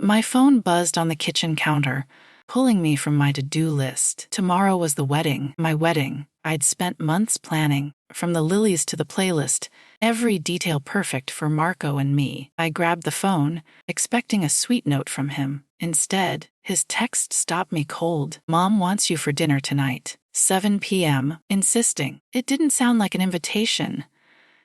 My phone buzzed on the kitchen counter, pulling me from my to-do list. Tomorrow was the wedding, my wedding. I'd spent months planning, from the lilies to the playlist, every detail perfect for Marco and me. I grabbed the phone, expecting a sweet note from him. Instead, his text stopped me cold. "Mom wants you for dinner tonight, 7 p.m., insisting. It didn't sound like an invitation.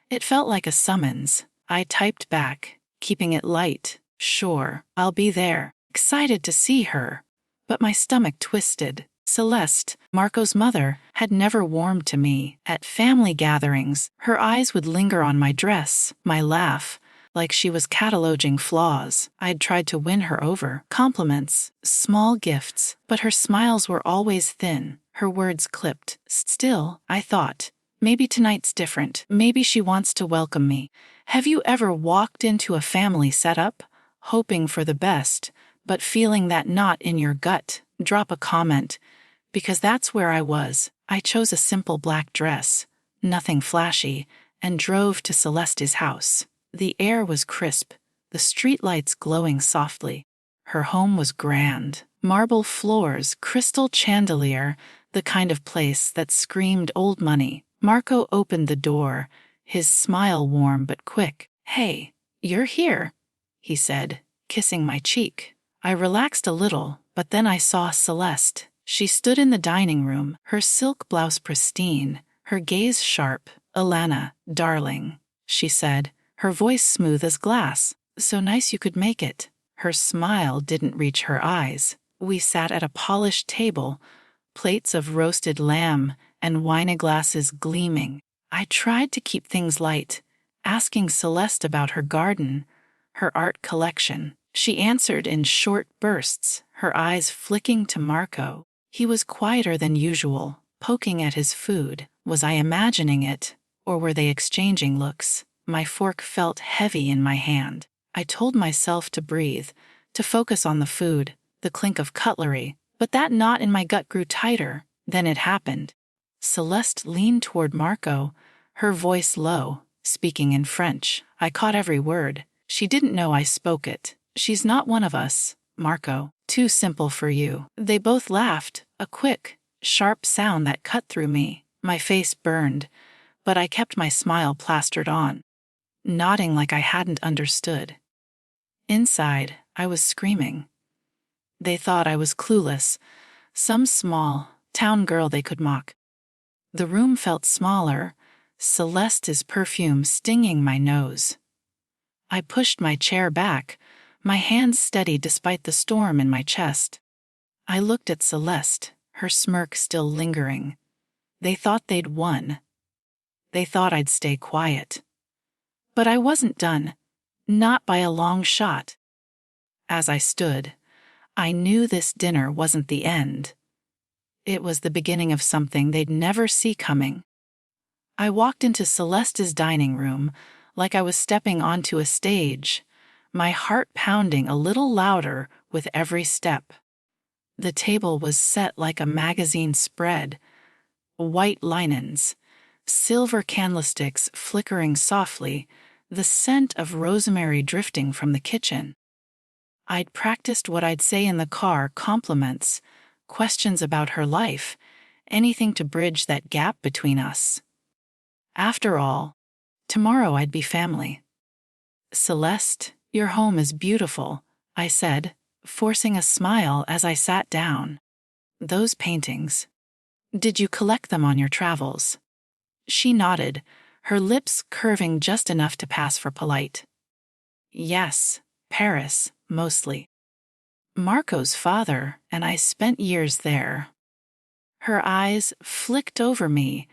It felt like a summons. I typed back, keeping it light. "Sure, I'll be there," excited to see her. But my stomach twisted. Celeste, Marco's mother, had never warmed to me. At family gatherings, her eyes would linger on my dress, my laugh, like she was cataloging flaws. I'd tried to win her over. Compliments, small gifts, but her smiles were always thin, her words clipped. Still, I thought, maybe tonight's different. Maybe she wants to welcome me. Have you ever walked into a family setup, hoping for the best, but feeling that knot in your gut? Drop a comment, because that's where I was. I chose a simple black dress, nothing flashy, and drove to Celeste's house. The air was crisp, the streetlights glowing softly. Her home was grand. Marble floors, crystal chandelier, the kind of place that screamed old money. Marco opened the door, his smile warm but quick. "Hey, you're here," he said, kissing my cheek. I relaxed a little, but then I saw Celeste. She stood in the dining room, her silk blouse pristine, her gaze sharp. "Alana, darling," she said, her voice smooth as glass. "So nice you could make it." Her smile didn't reach her eyes. We sat at a polished table, plates of roasted lamb and wine glasses gleaming. I tried to keep things light, asking Celeste about her garden, her art collection. She answered in short bursts, her eyes flicking to Marco. He was quieter than usual, poking at his food. Was I imagining it, or were they exchanging looks? My fork felt heavy in my hand. I told myself to breathe, to focus on the food, the clink of cutlery, but that knot in my gut grew tighter. Then it happened. Celeste leaned toward Marco, her voice low, speaking in French. I caught every word. She didn't know I spoke it. "She's not one of us, Marco. Too simple for you." They both laughed, a quick, sharp sound that cut through me. My face burned, but I kept my smile plastered on, nodding like I hadn't understood. Inside, I was screaming. They thought I was clueless, some small town girl they could mock. The room felt smaller, Celeste's perfume stinging my nose. I pushed my chair back, my hands steady despite the storm in my chest. I looked at Celeste, her smirk still lingering. They thought they'd won. They thought I'd stay quiet. But I wasn't done, not by a long shot. As I stood, I knew this dinner wasn't the end. It was the beginning of something they'd never see coming. I walked into Celeste's dining room like I was stepping onto a stage, my heart pounding a little louder with every step. The table was set like a magazine spread, white linens, silver candlesticks flickering softly, the scent of rosemary drifting from the kitchen. I'd practiced what I'd say in the car, compliments, questions about her life, anything to bridge that gap between us. After all, tomorrow I'd be family. "Celeste, your home is beautiful," I said, forcing a smile as I sat down. "Those paintings. Did you collect them on your travels?" She nodded, her lips curving just enough to pass for polite. "Yes, Paris, mostly. Marco's father and I spent years there." Her eyes flicked over me,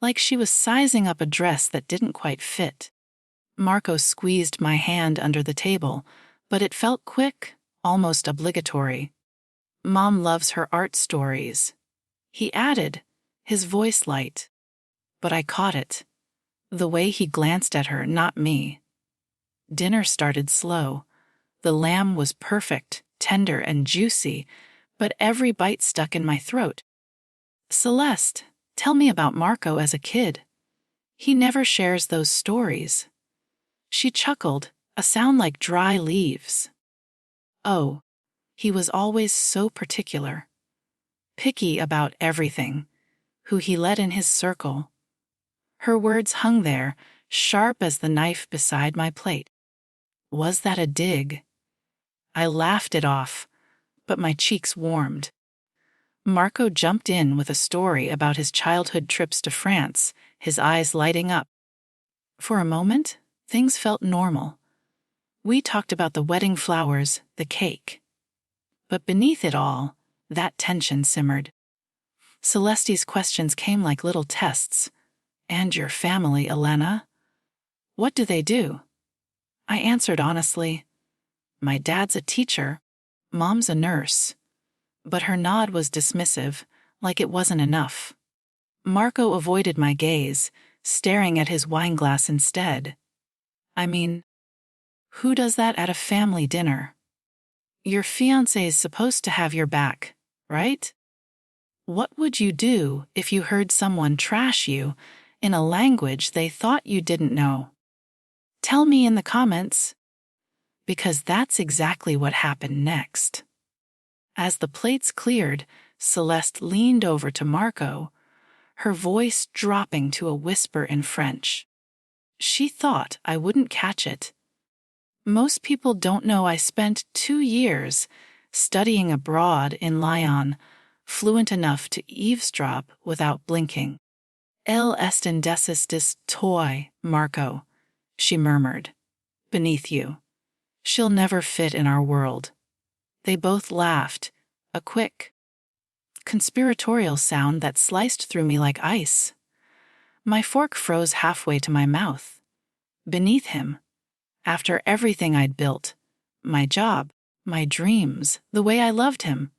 like she was sizing up a dress that didn't quite fit. Marco squeezed my hand under the table, but it felt quick, almost obligatory. "Mom loves her art stories," he added, his voice light. But I caught it. The way he glanced at her, not me. Dinner started slow. The lamb was perfect, tender and juicy, but every bite stuck in my throat. "Celeste, tell me about Marco as a kid. He never shares those stories." She chuckled, a sound like dry leaves. Oh, he was always so particular. Picky about everything. Who he let in his circle. Her words hung there, sharp as the knife beside my plate. Was that a dig? I laughed it off, but my cheeks warmed. Marco jumped in with a story about his childhood trips to France, his eyes lighting up. For a moment, things felt normal. We talked about the wedding flowers, the cake. But beneath it all, that tension simmered. Celeste's questions came like little tests. And your family, Elena? What do they do? I answered honestly. My dad's a teacher. Mom's a nurse. But her nod was dismissive, like it wasn't enough. Marco avoided my gaze, staring at his wineglass instead. I mean, who does that at a family dinner? Your fiancé's supposed to have your back, right? What would you do if you heard someone trash you in a language they thought you didn't know? Tell me in the comments. Because that's exactly what happened next. As the plates cleared, Celeste leaned over to Marco, her voice dropping to a whisper in French. She thought I wouldn't catch it. Most people don't know I spent 2 years studying abroad in Lyon, fluent enough to eavesdrop without blinking. Elle est indesistis toi, Marco, she murmured. Beneath you. She'll never fit in our world. They both laughed, a quick, conspiratorial sound that sliced through me like ice. My fork froze halfway to my mouth. Beneath him, after everything I'd built, my job, my dreams, the way I loved him,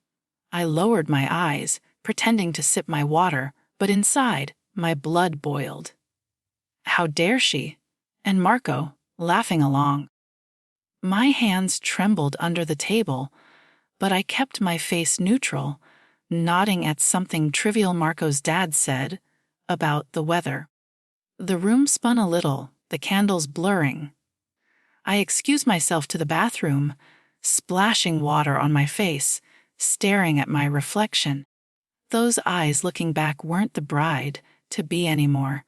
I lowered my eyes, pretending to sip my water, but inside, my blood boiled. How dare she? And Marco, laughing along. My hands trembled under the table, but I kept my face neutral, nodding at something trivial Marco's dad said about the weather. The room spun a little, the candles blurring. I excused myself to the bathroom, splashing water on my face, staring at my reflection. Those eyes looking back weren't the bride-to-be anymore.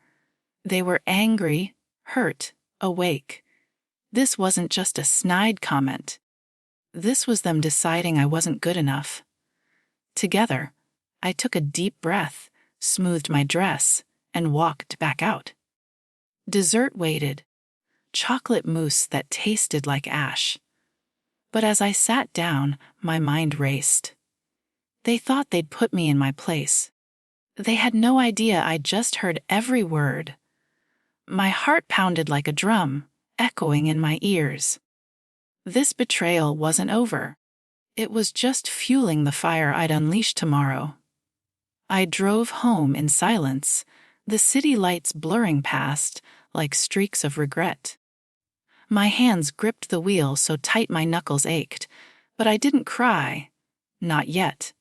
They were angry, hurt, awake. This wasn't just a snide comment. This was them deciding I wasn't good enough. Together, I took a deep breath, smoothed my dress, and walked back out. Dessert waited, chocolate mousse that tasted like ash. But as I sat down, my mind raced. They thought they'd put me in my place. They had no idea I'd just heard every word. My heart pounded like a drum, echoing in my ears. This betrayal wasn't over. It was just fueling the fire I'd unleash tomorrow. I drove home in silence, the city lights blurring past like streaks of regret. My hands gripped the wheel so tight my knuckles ached, but I didn't cry. Not yet.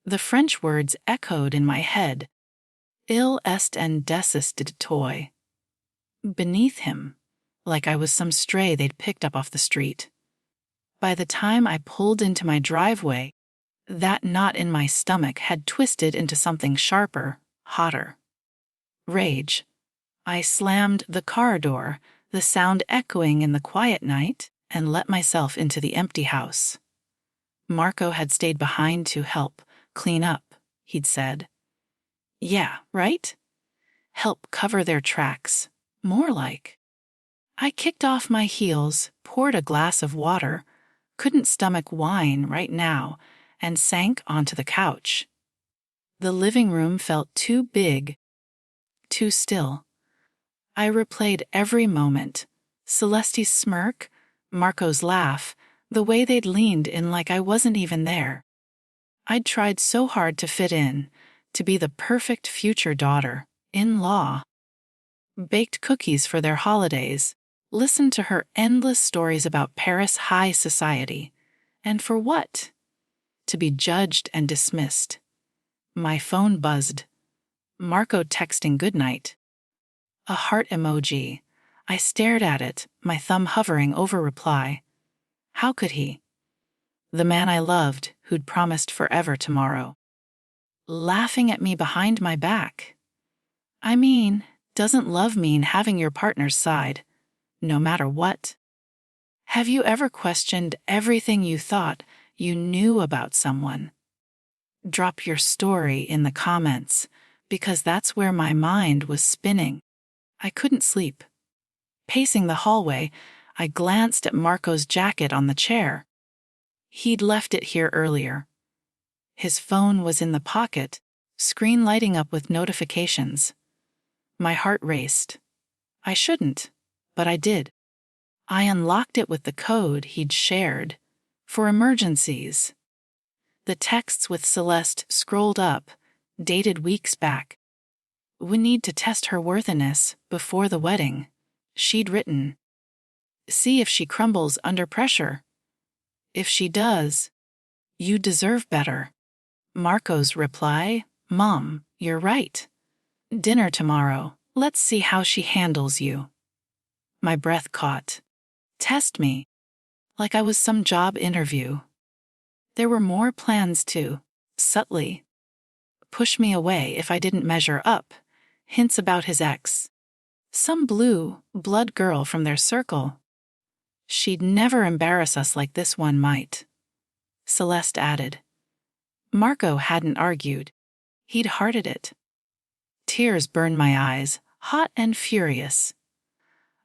The French words echoed in my head. Il est indesistis toi. Beneath him, like I was some stray they'd picked up off the street. By the time I pulled into my driveway, that knot in my stomach had twisted into something sharper, hotter. Rage. I slammed the car door, the sound echoing in the quiet night, and let myself into the empty house. Marco had stayed behind to help clean up, he'd said. Yeah, right? Help cover their tracks. More like. I kicked off my heels, poured a glass of water, couldn't stomach wine right now, and sank onto the couch. The living room felt too big, too still. I replayed every moment. Celeste's smirk, Marco's laugh, the way they'd leaned in like I wasn't even there. I'd tried so hard to fit in, to be the perfect future daughter, in-law. Baked cookies for their holidays, listened to her endless stories about Paris high society. And for what? To be judged and dismissed. My phone buzzed. Marco texting goodnight. A heart emoji. I stared at it, my thumb hovering over reply. How could he? The man I loved, who'd promised forever tomorrow. Laughing at me behind my back. I mean, doesn't love mean having your partner's side, no matter what? Have you ever questioned everything you thought you knew about someone? Drop your story in the comments, because that's where my mind was spinning. I couldn't sleep. Pacing the hallway, I glanced at Marco's jacket on the chair. He'd left it here earlier. His phone was in the pocket, screen lighting up with notifications. My heart raced. I shouldn't, but I did. I unlocked it with the code he'd shared. For emergencies. The texts with Celeste scrolled up, dated weeks back. We need to test her worthiness before the wedding, she'd written. See if she crumbles under pressure. If she does, you deserve better. Marco's reply, Mom, you're right. Dinner tomorrow, let's see how she handles you. My breath caught. Test me. Like I was some job interview. There were more plans too, subtly. Push me away if I didn't measure up, hints about his ex. Some blue, blood girl from their circle. She'd never embarrass us like this one might. Celeste added. Marco hadn't argued. He'd hearted it. Tears burned my eyes, hot and furious.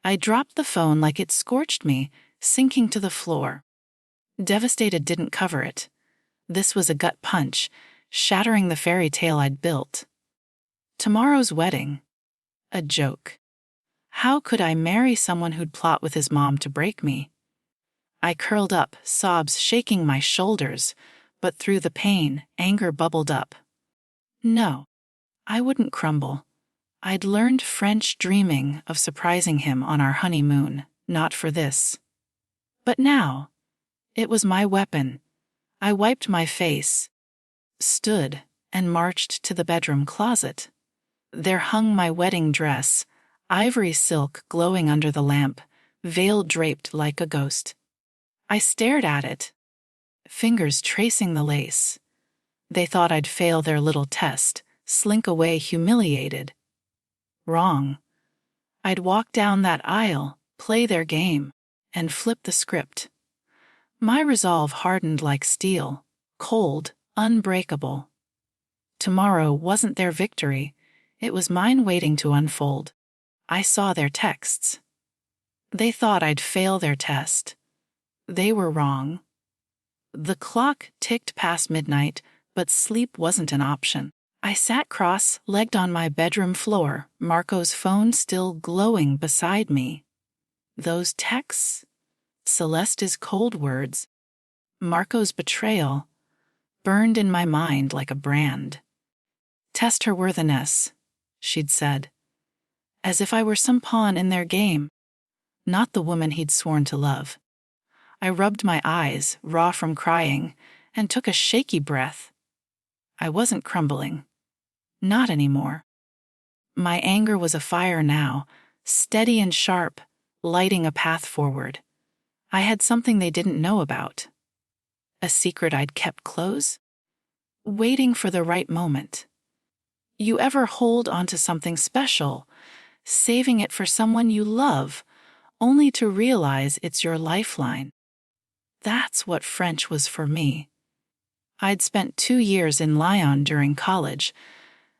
I dropped the phone like it scorched me, sinking to the floor. Devastated didn't cover it. This was a gut punch, shattering the fairy tale I'd built. Tomorrow's wedding. A joke. How could I marry someone who'd plot with his mom to break me? I curled up, sobs shaking my shoulders, but through the pain, anger bubbled up. No, I wouldn't crumble. I'd learned French dreaming of surprising him on our honeymoon, not for this. But now, it was my weapon. I wiped my face, stood, and marched to the bedroom closet. There hung my wedding dress, ivory silk glowing under the lamp, veil draped like a ghost. I stared at it, fingers tracing the lace. They thought I'd fail their little test, slink away humiliated. Wrong. I'd walk down that aisle, play their game, and flip the script. My resolve hardened like steel, cold, unbreakable. Tomorrow wasn't their victory, it was mine waiting to unfold. I saw their texts. They thought I'd fail their test. They were wrong. The clock ticked past midnight, but sleep wasn't an option. I sat cross-legged on my bedroom floor, Marco's phone still glowing beside me. Those texts? Celeste's cold words, Marco's betrayal, burned in my mind like a brand. Test her worthiness, she'd said, as if I were some pawn in their game, not the woman he'd sworn to love. I rubbed my eyes, raw from crying, and took a shaky breath. I wasn't crumbling. Not anymore. My anger was a fire now, steady and sharp, lighting a path forward. I had something they didn't know about. A secret I'd kept close, waiting for the right moment. You ever hold onto something special, saving it for someone you love, only to realize it's your lifeline? That's what French was for me. I'd spent 2 years in Lyon during college,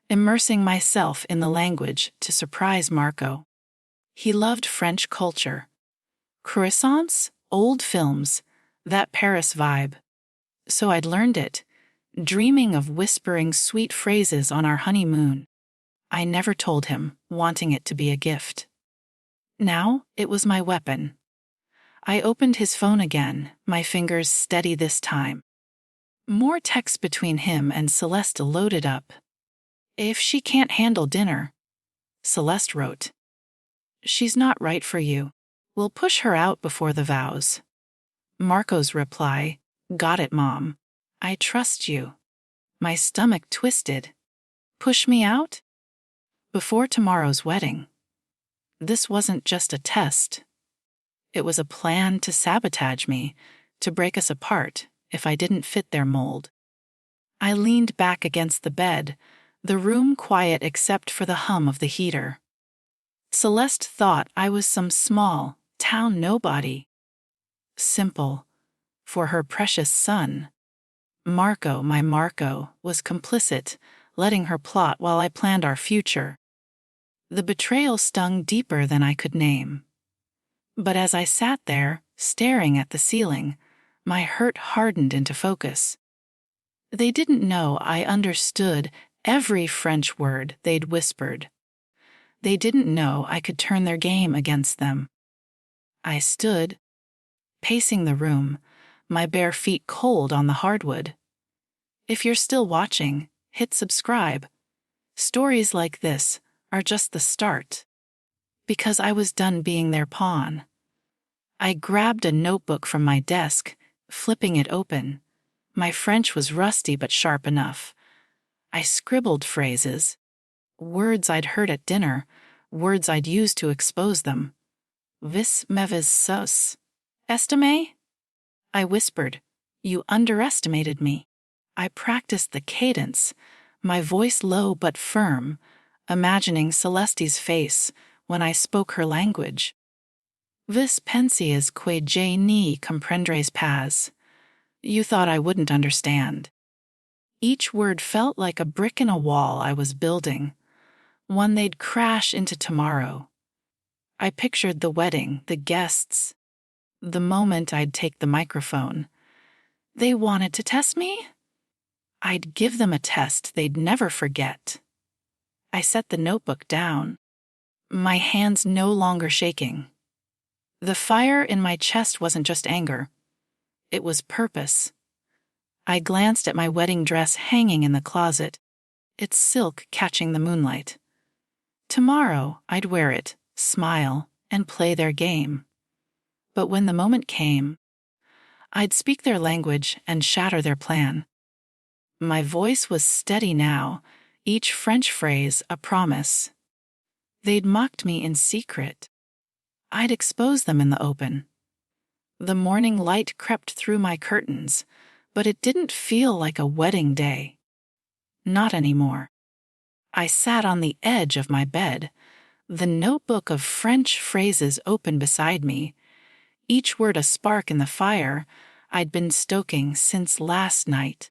immersing myself in the language to surprise Marco. He loved French culture. Croissants, old films, that Paris vibe. So I'd learned it, dreaming of whispering sweet phrases on our honeymoon. I never told him, wanting it to be a gift. Now it was my weapon. I opened his phone again, my fingers steady this time. More texts between him and Celeste loaded up. If she can't handle dinner, Celeste wrote. She's not right for you. We'll push her out before the vows. Marco's reply, got it, Mom. I trust you. My stomach twisted. Push me out? Before tomorrow's wedding. This wasn't just a test. It was a plan to sabotage me, to break us apart, if I didn't fit their mold. I leaned back against the bed, the room quiet except for the hum of the heater. Celeste thought I was some small, town nobody. Simple, for her precious son. Marco, my Marco, was complicit, letting her plot while I planned our future. The betrayal stung deeper than I could name. But as I sat there, staring at the ceiling, my hurt hardened into focus. They didn't know I understood every French word they'd whispered. They didn't know I could turn their game against them. I stood, pacing the room, my bare feet cold on the hardwood. If you're still watching, hit subscribe. Stories like this are just the start. Because I was done being their pawn. I grabbed a notebook from my desk, flipping it open. My French was rusty but sharp enough. I scribbled phrases, words I'd heard at dinner, words I'd used to expose them. Vis meves sus. Estime? I whispered. You underestimated me. I practiced the cadence, my voice low but firm, imagining Celeste's face when I spoke her language. Vis pensias que je ni comprendrais pas. You thought I wouldn't understand. Each word felt like a brick in a wall I was building, one they'd crash into tomorrow. I pictured the wedding, the guests, the moment I'd take the microphone. They wanted to test me? I'd give them a test they'd never forget. I set the notebook down, my hands no longer shaking. The fire in my chest wasn't just anger. It was purpose. I glanced at my wedding dress hanging in the closet, its silk catching the moonlight. Tomorrow, I'd wear it, smile, and play their game. But when the moment came, I'd speak their language and shatter their plan. My voice was steady now, each French phrase a promise. They'd mocked me in secret. I'd expose them in the open. The morning light crept through my curtains, but it didn't feel like a wedding day. Not anymore. I sat on the edge of my bed, the notebook of French phrases open beside me, each word a spark in the fire I'd been stoking since last night.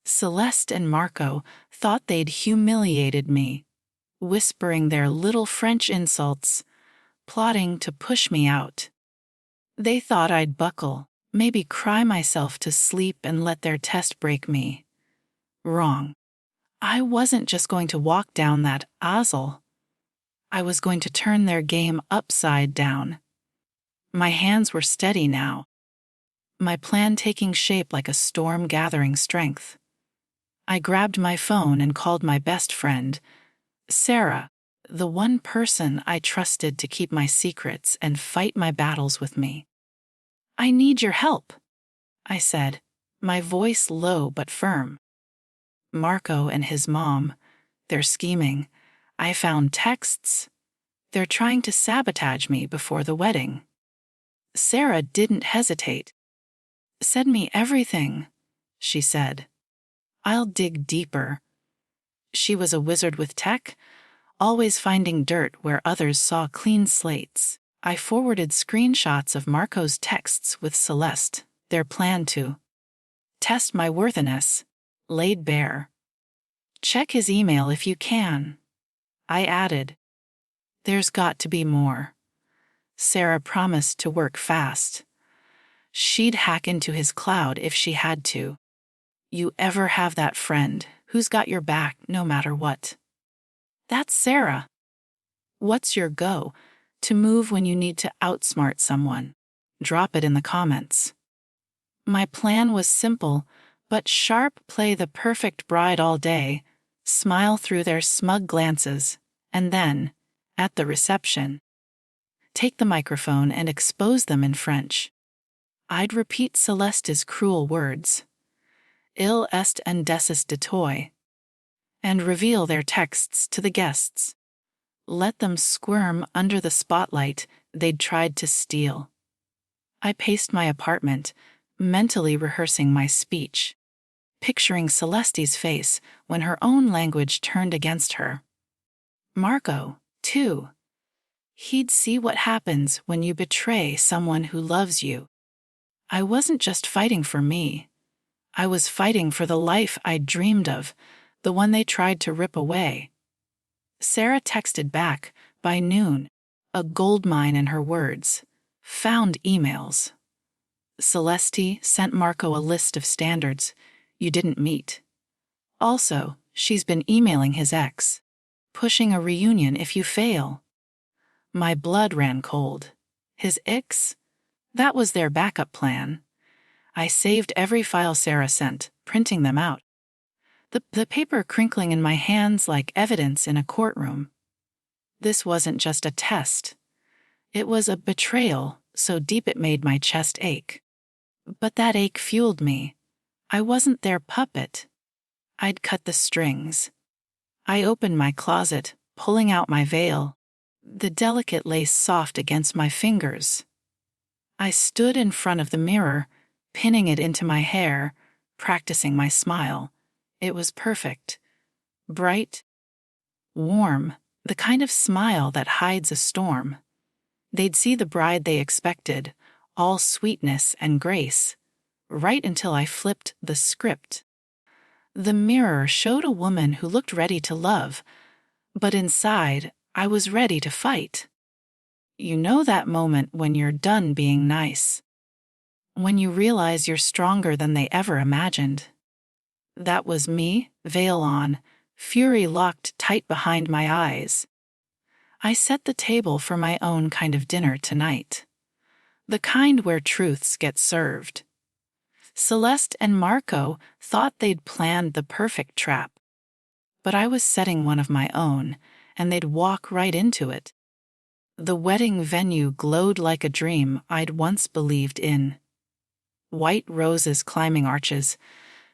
Celeste and Marco thought they'd humiliated me, whispering their little French insults, plotting to push me out. They thought I'd buckle, maybe cry myself to sleep and let their test break me. Wrong. I wasn't just going to walk down that aisle. I was going to turn their game upside down. My hands were steady now, my plan taking shape like a storm gathering strength. I grabbed my phone and called my best friend, Sarah, the one person I trusted to keep my secrets and fight my battles with me. I need your help, I said, my voice low but firm. Marco and his mom, they're scheming. I found texts. They're trying to sabotage me before the wedding. Sarah didn't hesitate. Send me everything, she said. I'll dig deeper. She was a wizard with tech, always finding dirt where others saw clean slates. I forwarded screenshots of Marco's texts with Celeste, their plan to test my worthiness, laid bare. Check his email if you can. I added. There's got to be more. Sarah promised to work fast. She'd hack into his cloud if she had to. You ever have that friend who's got your back no matter what? That's Sarah. What's your go to move when you need to outsmart someone? Drop it in the comments. My plan was simple, but sharp. Play the perfect bride all day, smile through their smug glances, and then, at the reception, take the microphone and expose them in French. I'd repeat Celeste's cruel words, Il est indécis de toi, and reveal their texts to the guests. Let them squirm under the spotlight they'd tried to steal. I paced my apartment, mentally rehearsing my speech, picturing Celeste's face when her own language turned against her. Marco, too. He'd see what happens when you betray someone who loves you. I wasn't just fighting for me. I was fighting for the life I'd dreamed of, the one they tried to rip away. Sarah texted back by noon, a goldmine in her words. Found emails. Celeste sent Marco a list of standards you didn't meet. Also, she's been emailing his ex, pushing a reunion if you fail. My blood ran cold. His ex? That was their backup plan. I saved every file Sarah sent, printing them out. The paper crinkling in my hands like evidence in a courtroom. This wasn't just a test. It was a betrayal so deep it made my chest ache. But that ache fueled me. I wasn't their puppet. I'd cut the strings. I opened my closet, pulling out my veil, the delicate lace soft against my fingers. I stood in front of the mirror, pinning it into my hair, practicing my smile. It was perfect. Bright, warm, the kind of smile that hides a storm. They'd see the bride they expected, all sweetness and grace, right until I flipped the script. The mirror showed a woman who looked ready to love, but inside, I was ready to fight. You know that moment when you're done being nice. When you realize you're stronger than they ever imagined. That was me, veil on, fury locked tight behind my eyes. I set the table for my own kind of dinner tonight. The kind where truths get served. Celeste and Marco thought they'd planned the perfect trap. But I was setting one of my own, and they'd walk right into it. The wedding venue glowed like a dream I'd once believed in. White roses climbing arches,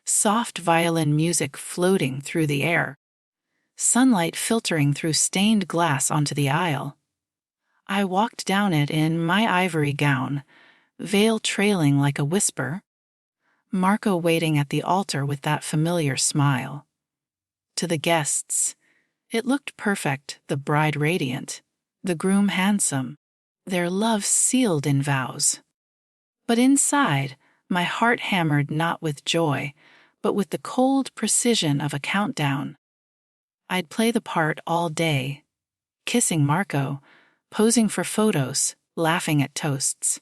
soft violin music floating through the air, sunlight filtering through stained glass onto the aisle. I walked down it in my ivory gown, veil trailing like a whisper, Marco waiting at the altar with that familiar smile. To the guests, it looked perfect, the bride radiant, the groom handsome, their love sealed in vows. But inside, my heart hammered not with joy, but with the cold precision of a countdown. I'd play the part all day, kissing Marco, posing for photos, laughing at toasts.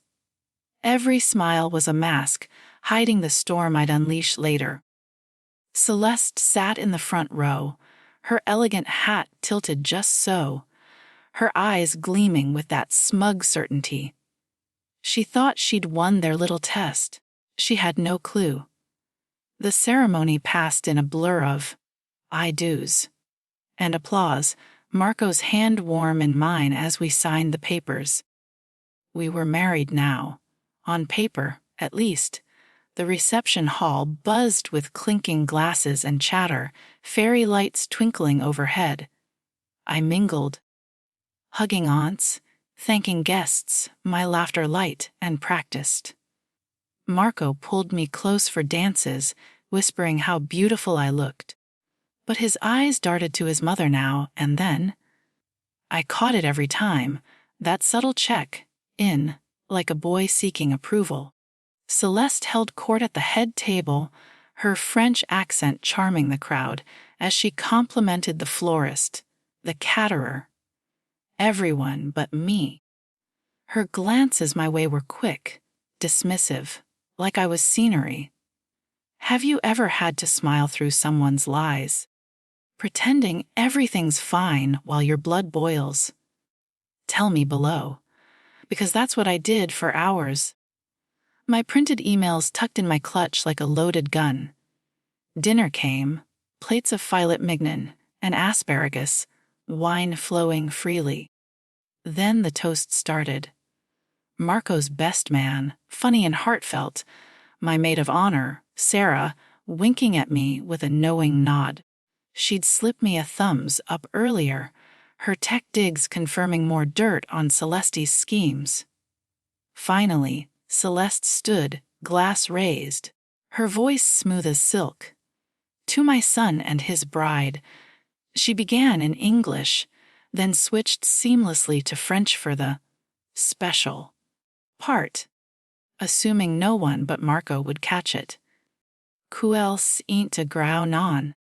Every smile was a mask, hiding the storm I'd unleash later. Celeste sat in the front row, her elegant hat tilted just so, her eyes gleaming with that smug certainty. She thought she'd won their little test. She had no clue. The ceremony passed in a blur of I do's and applause, Marco's hand warm in mine as we signed the papers. We were married now. On paper, at least. The reception hall buzzed with clinking glasses and chatter, fairy lights twinkling overhead. I mingled, hugging aunts, thanking guests, my laughter light and practiced. Marco pulled me close for dances, whispering how beautiful I looked. But his eyes darted to his mother now and then. I caught it every time, that subtle check, like a boy seeking approval. Celeste held court at the head table, her French accent charming the crowd as she complimented the florist, the caterer, everyone but me. Her glances my way were quick, dismissive, like I was scenery. Have you ever had to smile through someone's lies, pretending everything's fine while your blood boils? Tell me below, because that's what I did for hours. My printed emails tucked in my clutch like a loaded gun. Dinner came, plates of filet mignon and asparagus, wine flowing freely. Then the toast started. Marco's best man, funny and heartfelt, my maid of honor, Sarah, winking at me with a knowing nod. She'd slipped me a thumbs up earlier, her tech digs confirming more dirt on Celeste's schemes. Finally, Celeste stood, glass raised, her voice smooth as silk. To my son and his bride, she began in English, then switched seamlessly to French for the special part, assuming no one but Marco would catch it. Quels int a grau non.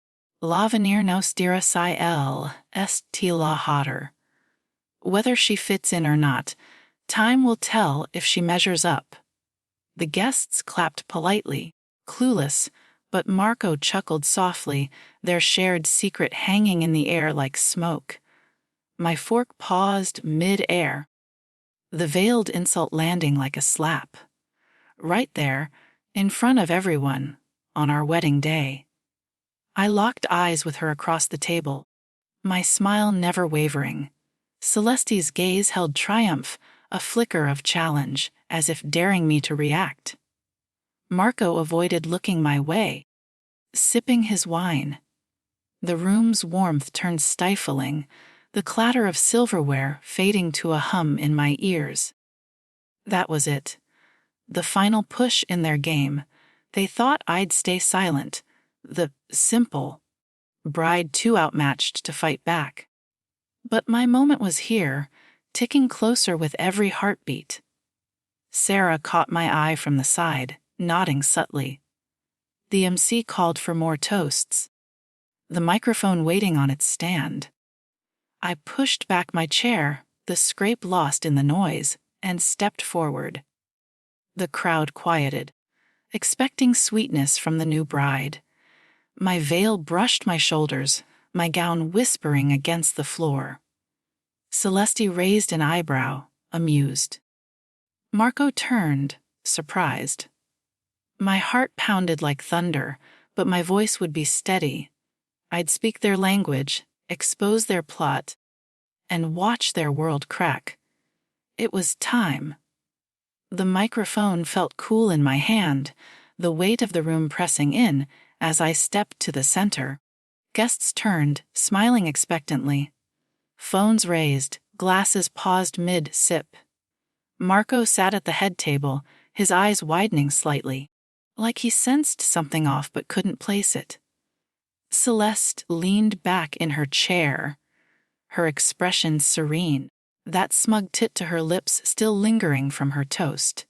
L'avenir nos dira si elle est la hotter. Whether she fits in or not, time will tell if she measures up. The guests clapped politely, clueless, but Marco chuckled softly, their shared secret hanging in the air like smoke. My fork paused mid-air, the veiled insult landing like a slap. Right there, in front of everyone, on our wedding day. I locked eyes with her across the table, my smile never wavering. Celeste's gaze held triumph, a flicker of challenge, as if daring me to react. Marco avoided looking my way, sipping his wine. The room's warmth turned stifling, the clatter of silverware fading to a hum in my ears. That was it. The final push in their game. They thought I'd stay silent, the simple bride too outmatched to fight back. But my moment was here, ticking closer with every heartbeat. Sarah caught my eye from the side, nodding subtly. The MC called for more toasts, the microphone waiting on its stand. I pushed back my chair, the scrape lost in the noise, and stepped forward. The crowd quieted, expecting sweetness from the new bride. My veil brushed my shoulders, my gown whispering against the floor. Celeste raised an eyebrow, amused. Marco turned, surprised. My heart pounded like thunder, but my voice would be steady. I'd speak their language, expose their plot, and watch their world crack. It was time. The microphone felt cool in my hand, the weight of the room pressing in as I stepped to the center. Guests turned, smiling expectantly. Phones raised, glasses paused mid-sip. Marco sat at the head table, his eyes widening slightly, like he sensed something off but couldn't place it. Celeste leaned back in her chair, her expression serene, that smug tit to her lips still lingering from her toast.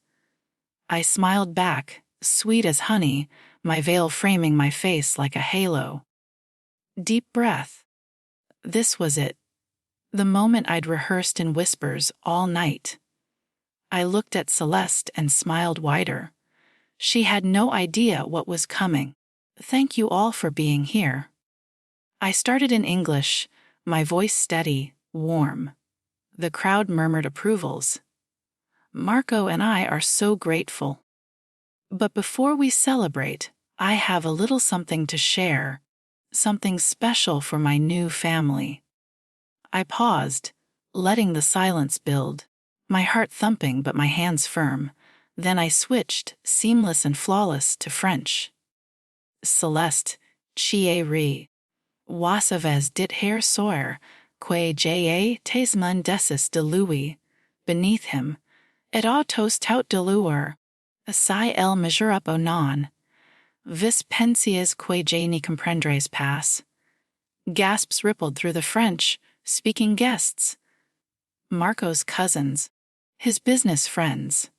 I smiled back, sweet as honey, my veil framing my face like a halo. Deep breath. This was it. The moment I'd rehearsed in whispers all night. I looked at Celeste and smiled wider. She had no idea what was coming. Thank you all for being here. I started in English, my voice steady, warm. The crowd murmured approvals. Marco and I are so grateful. But before we celebrate, I have a little something to share, something special for my new family. I paused, letting the silence build, my heart thumping but my hands firm. Then I switched, seamless and flawless, to French. Celeste, Chieri, Wasavez dit her soir, que ja tes mun decis de Louis, beneath him, et a toast tout de lueur, si elle mesure up au non, vis pensiez que ja n'y comprendres pas. Gasps rippled through the French-speaking guests. Marco's cousins, his business friends.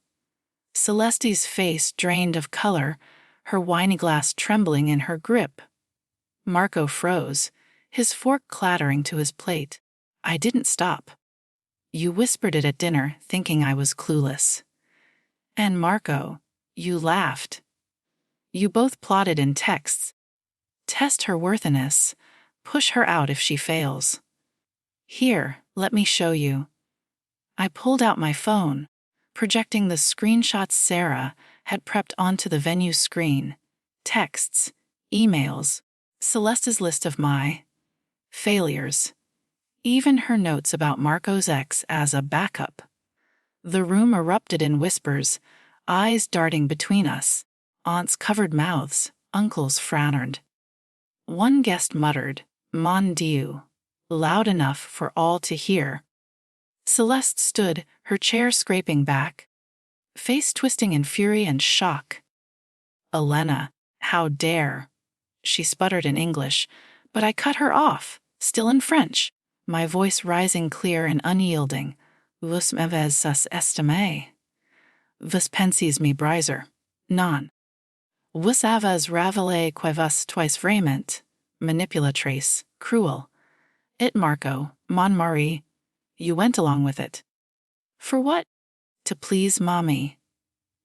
Celeste's face drained of color, her wine glass trembling in her grip. Marco froze, his fork clattering to his plate. I didn't stop. You whispered it at dinner, thinking I was clueless. And Marco, you laughed. You both plotted in texts. Test her worthiness. Push her out if she fails. Here, let me show you. I pulled out my phone, projecting the screenshots Sarah had prepped onto the venue screen. Texts, emails, Celeste's list of my failures. Even her notes about Marco's ex as a backup. The room erupted in whispers, eyes darting between us. Aunts covered mouths, uncles frowned. One guest muttered, "Mon Dieu," loud enough for all to hear. Celeste stood, her chair scraping back. face twisting in fury and shock. "Elena, how dare?" She sputtered in English, but I cut her off, still in French, my voice rising clear and unyielding. "Vous m'avez estimé. Vous pensez me briser. Non. Vous avez révélé que vous twice vraiment manipulatrice, cruel. It, Marco, mon mari. You went along with it. For what? To please mommy."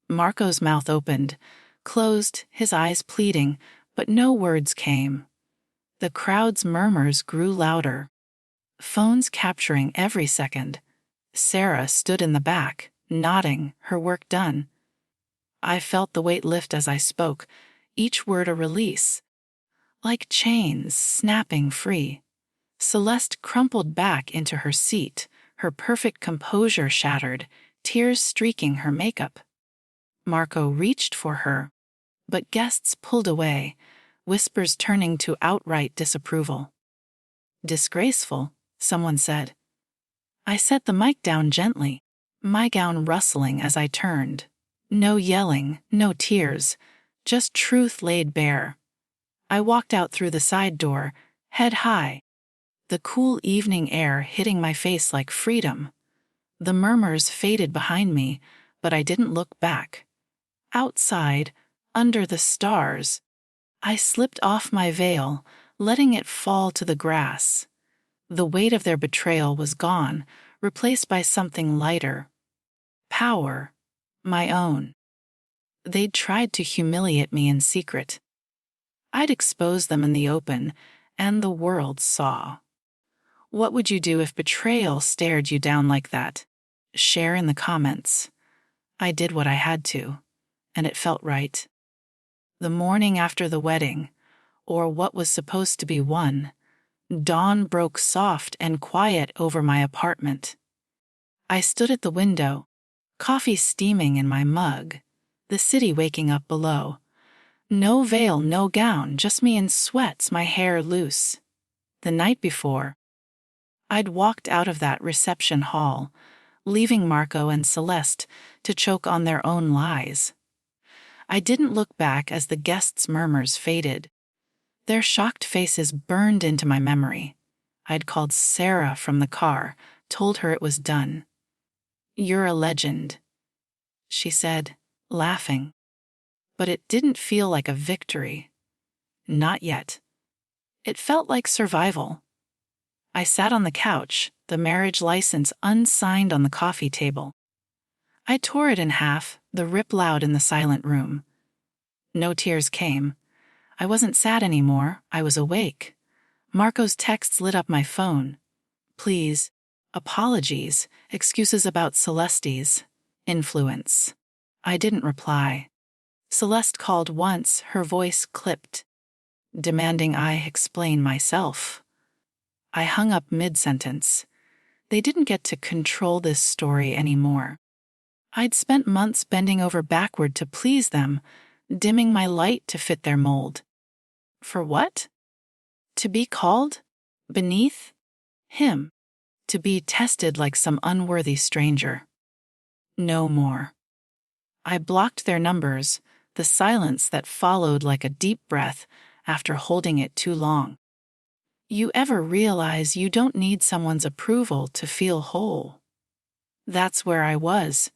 Marco's mouth opened, closed, his eyes pleading, but no words came. The crowd's murmurs grew louder, phones capturing every second. Sarah stood in the back, nodding, her work done. I felt the weight lift as I spoke, each word a release, like chains snapping free. Celeste crumpled back into her seat, her perfect composure shattered, tears streaking her makeup. Marco reached for her, but guests pulled away, whispers turning to outright disapproval. "Disgraceful," someone said. I set the mic down gently, my gown rustling as I turned. No yelling, no tears, just truth laid bare. I walked out through the side door, head high, the cool evening air hitting my face like freedom. The murmurs faded behind me, but I didn't look back. Outside, under the stars, I slipped off my veil, letting it fall to the grass. The weight of their betrayal was gone, replaced by something lighter. Power, my own. They'd tried to humiliate me in secret. I'd expose them in the open, and the world saw. What would you do if betrayal stared you down like that? Share in the comments. I did what I had to, and it felt right. The morning after the wedding, or what was supposed to be one, dawn broke soft and quiet over my apartment. I stood at the window, coffee steaming in my mug, the city waking up below. No veil, no gown, just me in sweats, my hair loose. The night before, I'd walked out of that reception hall, leaving Marco and Celeste to choke on their own lies. I didn't look back as the guests' murmurs faded. Their shocked faces burned into my memory. I'd called Sarah from the car, told her it was done. "You're a legend," she said, laughing. But it didn't feel like a victory. Not yet. It felt like survival. I sat on the couch, the marriage license unsigned on the coffee table. I tore it in half, the rip loud in the silent room. No tears came. I wasn't sad anymore, I was awake. Marco's texts lit up my phone. Please, apologies, excuses about Celeste's influence. I didn't reply. Celeste called once, her voice clipped, demanding I explain myself. I hung up mid-sentence. They didn't get to control this story anymore. I'd spent months bending over backward to please them, dimming my light to fit their mold. For what? To be called? Beneath? Him. To be tested like some unworthy stranger. No more. I blocked their numbers, the silence that followed like a deep breath after holding it too long. You ever realize you don't need someone's approval to feel whole? That's where I was,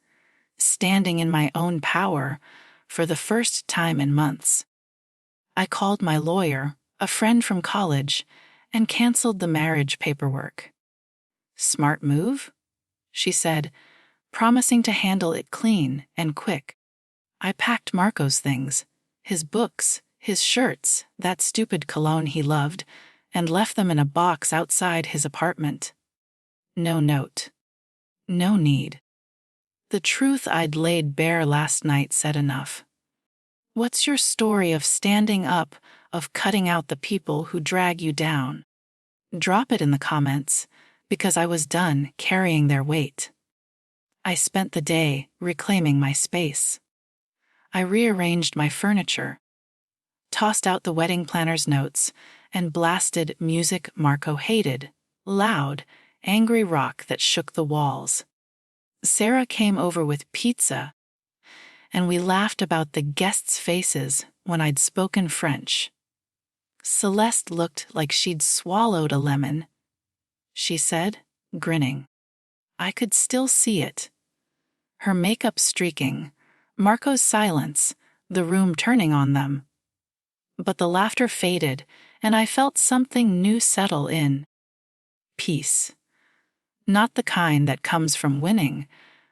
standing in my own power for the first time in months. I called my lawyer, a friend from college, and canceled the marriage paperwork. "Smart move?" she said, promising to handle it clean and quick. I packed Marco's things, his books, his shirts, that stupid cologne he loved, and left them in a box outside his apartment. No note. No need. The truth I'd laid bare last night said enough. What's your story of standing up, of cutting out the people who drag you down? Drop it in the comments, because I was done carrying their weight. I spent the day reclaiming my space. I rearranged my furniture, tossed out the wedding planner's notes, and blasted music Marco hated, loud, angry rock that shook the walls. Sarah came over with pizza, and we laughed about the guests' faces when I'd spoken French. Celeste looked like she'd swallowed a lemon, she said, grinning. I could still see it. Her makeup streaking, Marco's silence, the room turning on them. But the laughter faded, and I felt something new settle in. Peace. Not the kind that comes from winning,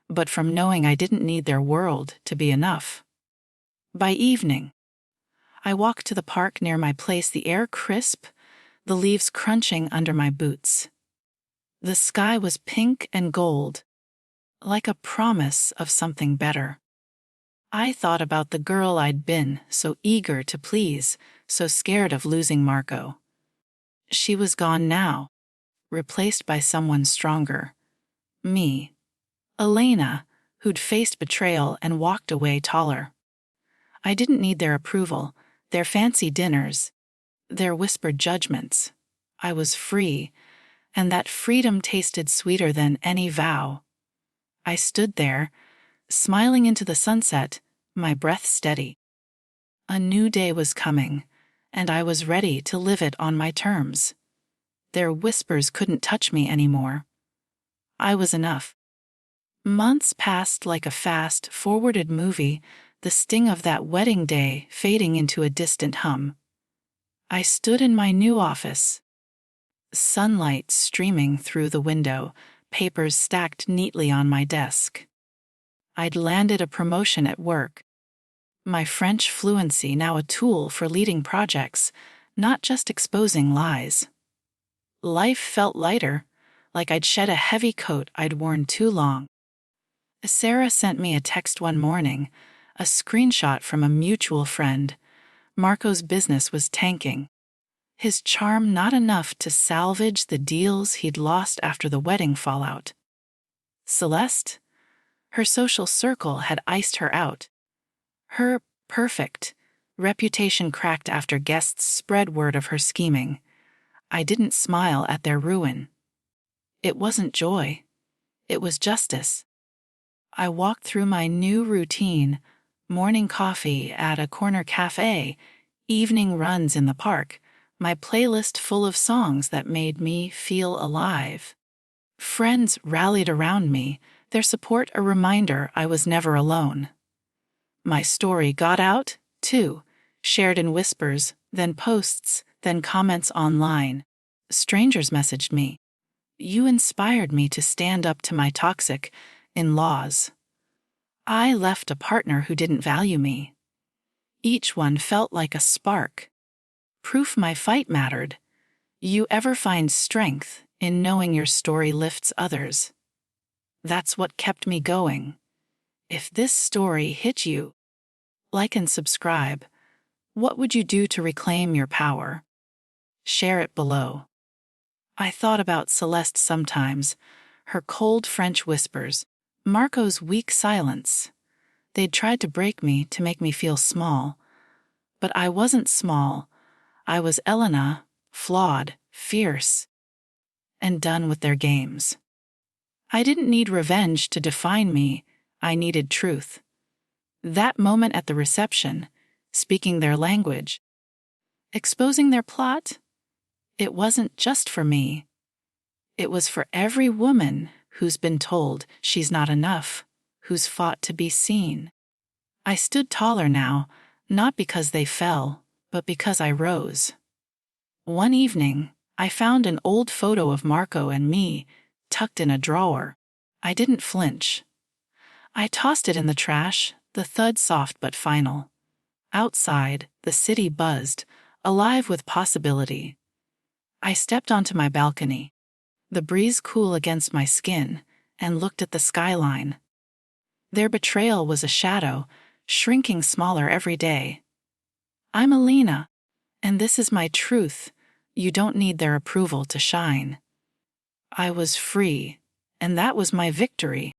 but from knowing I didn't need their world to be enough. By evening, I walked to the park near my place, the air crisp, the leaves crunching under my boots. The sky was pink and gold, like a promise of something better. I thought about the girl I'd been, so eager to please, so scared of losing Marco. She was gone now, replaced by someone stronger. Me. Elena, who'd faced betrayal and walked away taller. I didn't need their approval, their fancy dinners, their whispered judgments. I was free, and that freedom tasted sweeter than any vow. I stood there, smiling into the sunset, my breath steady. A new day was coming, and I was ready to live it on my terms. Their whispers couldn't touch me anymore. I was enough. Months passed like a fast-forwarded movie, the sting of that wedding day fading into a distant hum. I stood in my new office. Sunlight streaming through the window, papers stacked neatly on my desk. I'd landed a promotion at work. My French fluency now a tool for leading projects, not just exposing lies. Life felt lighter, like I'd shed a heavy coat I'd worn too long. Sarah sent me a text one morning, a screenshot from a mutual friend. Marco's business was tanking. His charm not enough to salvage the deals he'd lost after the wedding fallout. Celeste? Her social circle had iced her out. Her perfect reputation cracked after guests spread word of her scheming. I didn't smile at their ruin. It wasn't joy. It was justice. I walked through my new routine, morning coffee at a corner cafe, evening runs in the park, my playlist full of songs that made me feel alive. Friends rallied around me, their support a reminder I was never alone. My story got out, too, shared in whispers, then posts, then comments online. Strangers messaged me. You inspired me to stand up to my toxic in-laws. I left a partner who didn't value me. Each one felt like a spark. Proof my fight mattered. You ever find strength in knowing your story lifts others? That's what kept me going. If this story hit you, like and subscribe. What would you do to reclaim your power? Share it below. I thought about Celeste sometimes, her cold French whispers, Marco's weak silence. They'd tried to break me to make me feel small. But I wasn't small. I was Elena, flawed, fierce, and done with their games. I didn't need revenge to define me. I needed truth. That moment at the reception, speaking their language, exposing their plot, it wasn't just for me. It was for every woman who's been told she's not enough, who's fought to be seen. I stood taller now, not because they fell, but because I rose. One evening, I found an old photo of Marco and me tucked in a drawer. I didn't flinch. I tossed it in the trash, the thud soft but final. Outside, the city buzzed, alive with possibility. I stepped onto my balcony, the breeze cool against my skin, and looked at the skyline. Their betrayal was a shadow, shrinking smaller every day. I'm Alina, and this is my truth. You don't need their approval to shine. I was free, and that was my victory.